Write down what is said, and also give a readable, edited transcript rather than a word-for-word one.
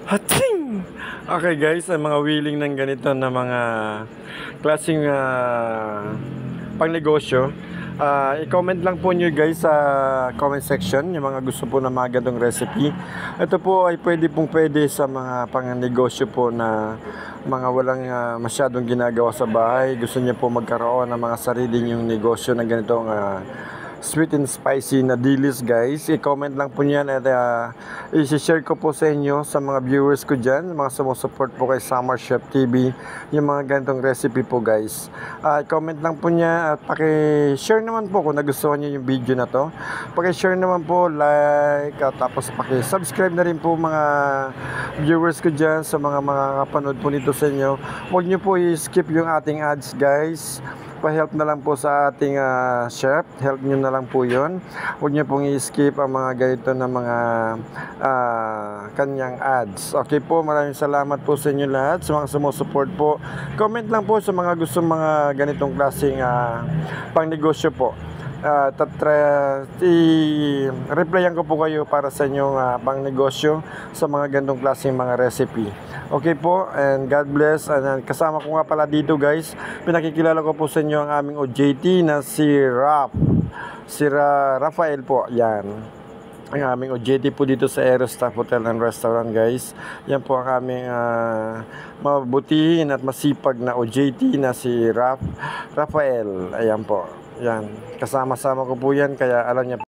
Hating! Okay guys, ang mga willing ng ganito na mga klaseng pangnegosyo, i-comment lang po nyo guys sa comment section yung mga gusto po na mga ganitong recipe. Ito po ay pwede sa mga pangnegosyo po na mga walang masyadong ginagawa sa bahay. Gusto niyo po magkaroon ng mga sarili nyong negosyo na ganitong sweet and spicy na dilis guys. I-comment lang po niyan at i-share ko po sa inyo sa mga viewers ko dyan, mga sumusupport po kay Summer Chef TV, yung mga ganitong recipe po guys. I-comment lang po niya at paki-share naman po kung nagustuhan niyo yung video na to. Paki-share naman po, like, at tapos paki-subscribe na rin po mga viewers ko dyan sa mga kapanood po nito sa inyo. Huwag niyo po i-skip yung ating ads guys. Pa-help na lang po sa ating chef, help nyo na lang po yun. Huwag nyo pong i-skip ang mga ganito na mga kanyang ads. Okay po, maraming salamat po sa inyo lahat, sa mga sumusupport po. Comment lang po sa mga gusto mga ganitong klaseng pangnegosyo po. I-replyan ko po kayo para sa inyong pangnegosyo sa mga ganitong klaseng mga recipe. Okay po, and God bless. And kasama ko nga pala dito guys, pinakikilala ko po sa inyo ang aming OJT na si Rafael po. Yan ang aming OJT po dito sa Aerostaff Hotel and Restaurant guys. Yan po ang aming mabutihin at masipag na OJT na si Rafael. Ayan po. Yan, kasama-sama ko po yan, kaya alam niya po